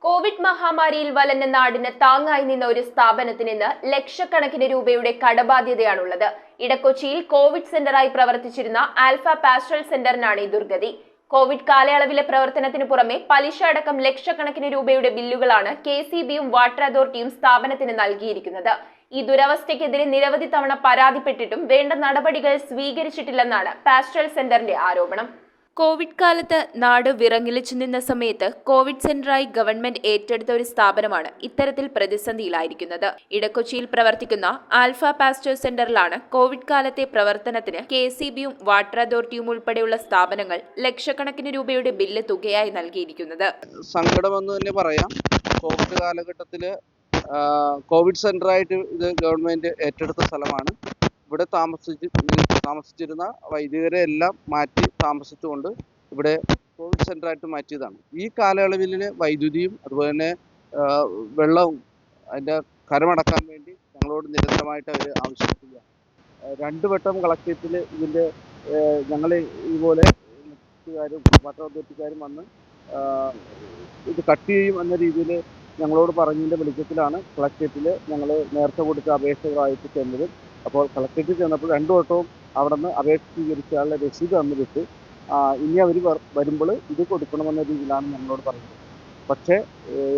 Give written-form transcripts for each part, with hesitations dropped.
Covid മഹാമാരിയിൽ വലഞ്ഞ നാടിന് താങ്ങായി നിന്ന ഒരു സ്ഥാപനത്തിന് ഇന്ന് ലക്ഷക്കണക്കിന് രൂപയുടെ കടബാധ്യതയാണുള്ളത്. ഇടക്കൊച്ചിയിൽ കോവിഡ് സെന്ററായി പ്രവർത്തിച്ചിരുന്ന ആൽഫ പാസ്റ്ററൽ സെന്ററിനാണ് ഈ ദുർഗതി. കോവിഡ് കാലയളവിലെ പ്രവർത്തനത്തിന് പുറമെ പലിശ അടക്കം ലക്ഷക്കണക്കിന് രൂപയുടെ ബില്ലുകളാണ് KCBയും വാട്ടർ അതോറിറ്റിയും സ്ഥാപനത്തിന് നൽകിയിരിക്കുന്നത്. ഈ ദുരവസ്ഥയ്ക്കെതിരെ നിരവധി തവണ പരാതിപ്പെട്ടിട്ടും വേണ്ട നടപടികൾ സ്വീകരിച്ചിട്ടില്ലെന്നാണ് പാസ്റ്ററൽ സെന്ററിന്റെ ആരോപണം. കോവിഡ് കാലത്ത് നാട് വിറങ്ങിലിച്ചു നിന്ന സമയത്ത് കോവിഡ് സെന്ററായി ഗവൺമെന്റ് ഏറ്റെടുത്ത ഒരു സ്ഥാപനമാണ് ഇത്തരത്തിൽ പ്രതിസന്ധിയിലായിരിക്കുന്നത്. ഇടക്കൊച്ചിയിൽ പ്രവർത്തിക്കുന്ന ആൽഫ പാസ്റ്റർ സെന്ററിലാണ് കോവിഡ് കാലത്തെ പ്രവർത്തനത്തിന് KCBയും വാട്ടർ അതോറിറ്റിയും ഉൾപ്പെടെയുള്ള സ്ഥാപനങ്ങൾ ലക്ഷക്കണക്കിന് രൂപയുടെ ബില്ല് തുകയായി നൽകിയിരിക്കുന്നത്. സങ്കടമെന്ന് തന്നെ പറയാം. കോവിഡ് കാലഘട്ടത്തില് കോവിഡ് സെന്ററായിട്ട് ഇത് ഗവൺമെന്റ് ഏറ്റെടുത്ത സ്ഥലമാണ്. ഇവിടെ താമസിച്ചിരുന്ന വൈദികരെ എല്ലാം മാറ്റി താമസിച്ചുകൊണ്ട് ഇവിടെ കോവിഡ് സെന്ററായിട്ട് മാറ്റിയതാണ്. ഈ കാലയളവിൽ വൈദ്യുതിയും അതുപോലെ തന്നെ വെള്ളവും അതിൻ്റെ കരമടക്കാൻ വേണ്ടി ഞങ്ങളോട് നിരന്തരമായിട്ട് അവർ ആവശ്യപ്പെടുകയാണ്. 2 വട്ടം കളക്ടറേറ്റിൽ ഇതിൻ്റെ ഞങ്ങൾ ഇതുപോലെ ഇലക്ട്രിക്കാരും വാട്ടർ അതോറിറ്റിക്കാരും വന്ന് ഇത് കട്ട് ചെയ്യും എന്ന രീതിയിൽ ഞങ്ങളോട് പറഞ്ഞതിൻ്റെ വെളിച്ചത്തിലാണ് കളക്ടറേറ്റിൽ ഞങ്ങൾ നേരത്തെ കൊടുത്ത അപേക്ഷകളായിട്ട് ചെന്നത്. അപ്പോൾ കളക്ടറേറ്റിൽ ചെന്നപ്പോൾ 2 വട്ടവും അവിടെ നിന്ന് അപേക്ഷ സ്വീകരിച്ചാലുള്ള രസീത് തന്നു വിട്ട് ഇനി അവർ വരുമ്പോൾ ഇത് കൊടുക്കണമെന്ന രീതിയിലാണ് ഞങ്ങളോട് പറയുന്നത്. പക്ഷേ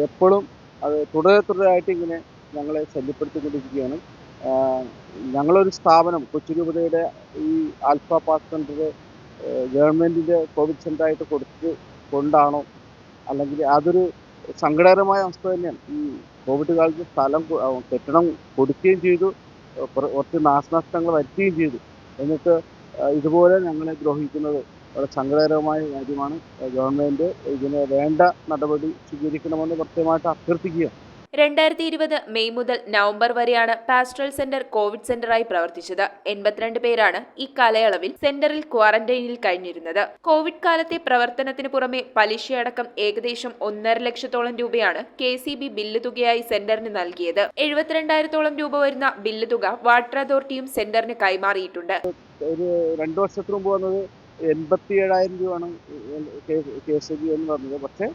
എപ്പോഴും അത് തുടരായിട്ട് ഇങ്ങനെ ഞങ്ങളെ ശല്യപ്പെടുത്തിക്കൊണ്ടിരിക്കുകയാണ്. ഞങ്ങളൊരു സ്ഥാപനം കൊച്ചി രൂപതയുടെ ഈ ആൽഫ പാസ്റ്റർ സെന്റർ ഗവൺമെൻറ്റിൻ്റെ കോവിഡ് സെൻ്ററായിട്ട് കൊടുത്ത് കൊണ്ടാണോ, അല്ലെങ്കിൽ അതൊരു സങ്കടകരമായ അവസ്ഥ തന്നെയാണ്. ഈ കോവിഡ് കാലത്ത് സ്ഥലം കെട്ടിടം കൊടുക്കുകയും ചെയ്തു, കുറച്ച് നാശനഷ്ടങ്ങൾ വരുത്തുകയും ചെയ്തു. എന്നിട്ട് ഇതുപോലെ ഞങ്ങളെ ദ്രോഹിക്കുന്നത് വളരെ സങ്കടകരമായ കാര്യമാണ്. ഗവൺമെൻറ് ഇതിന് വേണ്ട നടപടി സ്വീകരിക്കണമെന്ന് കൃത്യമായിട്ട് അഭ്യർത്ഥിക്കുക. 2020 മെയ് മുതൽ നവംബർ വരെയാണ് പാസ്റ്ററൽ സെന്റർ കോവിഡ് സെന്ററായി പ്രവർത്തിച്ചത്. 82 പേരാണ് ഈ കാലയളവിൽ സെന്ററിൽ ക്വാറന്റൈനിൽ കഴിഞ്ഞിരുന്നത്. കോവിഡ് കാലത്തെ പ്രവർത്തനത്തിന് പുറമെ പലിശയടക്കം ഏകദേശം 1.5 ലക്ഷത്തോളം രൂപയാണ് KCB ബില്ല് തുകയായി സെന്ററിന് നൽകിയത്. 72,000 രൂപ വരുന്ന ബില്ല് തുക വാട്ടർ അതോറിറ്റിയും സെന്ററിന് കൈമാറിയിട്ടുണ്ട്. ഒരു 2 വർഷത്തിന് മുമ്പ് വന്നത് 87,000 രൂപയാണ് KCB എന്ന് പറഞ്ഞത്. പക്ഷേ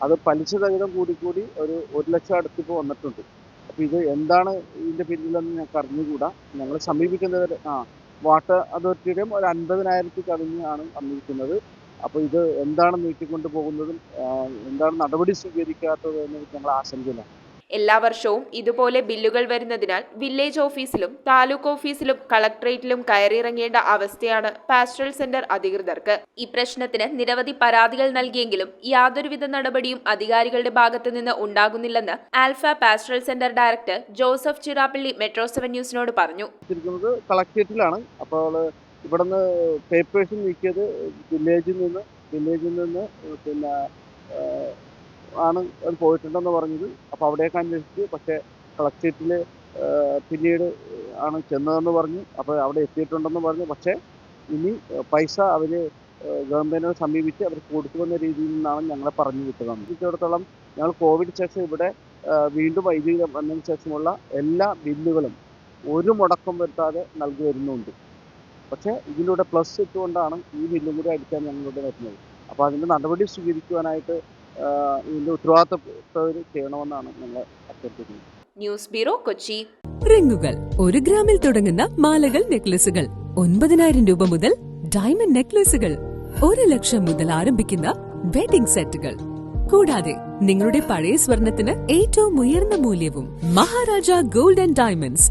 അത് പലിശ സഹിതം കൂടി ഒരു 1 ലക്ഷം അടുത്തിപ്പോൾ വന്നിട്ടുണ്ട്. അപ്പോൾ ഇത് എന്താണ് ഇതിൻ്റെ പിന്നിലെന്ന് ഞങ്ങൾക്ക് അറിഞ്ഞുകൂടാ. ഞങ്ങൾ സമീപിക്കുന്നത് വാട്ടർ അതോറിറ്റിയുടെയും ഒരു 50,000 കവിഞ്ഞാണ് വന്നിരിക്കുന്നത്. അപ്പോൾ ഇത് എന്താണ് നീട്ടിക്കൊണ്ട് പോകുന്നതും എന്താണ് നടപടി സ്വീകരിക്കാത്തത് എന്ന് ഞങ്ങൾ ആശങ്കയിലാണ്. എല്ലാ വർഷവും ഇതുപോലെ ബില്ലുകൾ വരുന്നതിനാൽ വില്ലേജ് ഓഫീസിലും താലൂക്ക് ഓഫീസിലും കളക്ടറേറ്റിലും കയറിയിറങ്ങേണ്ട അവസ്ഥയാണ് പാസ്റ്ററൽ സെന്റർ അധികൃതർക്ക്. ഈ പ്രശ്നത്തിന് നിരവധി പരാതികൾ നൽകിയെങ്കിലും യാതൊരുവിധ നടപടിയും അധികാരികളുടെ ഭാഗത്തു നിന്ന് ഉണ്ടാകുന്നില്ലെന്ന് alpha pastoral centre director Joseph Chirappally Metro 7 ന്യൂസിനോട് പറഞ്ഞു. കളക്ടറേറ്റിലാണ്. അപ്പോൾ ഇവിടുന്ന് പേപ്പേഴ്സ് നീക്കിയത് വില്ലേജിൽ നിന്ന് പിന്നെ ആണ് അത് പോയിട്ടുണ്ടെന്ന് പറഞ്ഞത്. അപ്പോൾ അവിടെയൊക്കെ അന്വേഷിച്ചു. പക്ഷേ കളക്ടറേറ്റിൽ പിന്നീട് ആണ് ചെന്നതെന്ന് പറഞ്ഞു. അപ്പോൾ അവിടെ എത്തിയിട്ടുണ്ടെന്ന് പറഞ്ഞു. പക്ഷേ ഇനി പൈസ അവർ ഗവൺമെൻറ്റിനെ സമീപിച്ച് അവർ കൊടുക്കുമെന്ന രീതിയിൽ നിന്നാണ് ഞങ്ങളെ പറഞ്ഞു വിട്ടത്. സംബന്ധിച്ചിടത്തോളം ഞങ്ങൾ കോവിഡ് ശേഷം ഇവിടെ വീണ്ടും വൈദ്യുതി വന്നതിന് ശേഷമുള്ള എല്ലാ ബില്ലുകളും ഒരു മുടക്കം വരുത്താതെ നൽകി വരുന്നുണ്ട്. പക്ഷേ ഇതിലൂടെ പ്ലസ് ഇട്ടുകൊണ്ടാണ് ഈ ബില്ലും കൂടി അടിക്കാൻ ഞങ്ങളിവിടെ വരുന്നത്. അപ്പോൾ അതിൻ്റെ നടപടി സ്വീകരിക്കുവാനായിട്ട് ഇതിന്റെ ഉത്തരവാദിത്തപ്പെട്ടവർ ചെയ്യണമെന്നാണ് ഞങ്ങൾ അഭ്യർത്ഥിക്കുന്നത്. News bureau, Kochi. റിങ്ങുകൾ 1 ഗ്രാമിൽ തുടങ്ങുന്ന മാലകൾ, നെക്ലസുകൾ 9,000 രൂപ മുതൽ ഡയമണ്ട് നെക്ലസുകൾ 1 ലക്ഷം മുതൽ ആരംഭിക്കുന്ന വെഡിംഗ് സെറ്റുകൾ. കൂടാതെ നിങ്ങളുടെ പഴയ സ്വർണത്തിന് ഏറ്റവും ഉയർന്ന മൂല്യവും. Maharaja gold and diamonds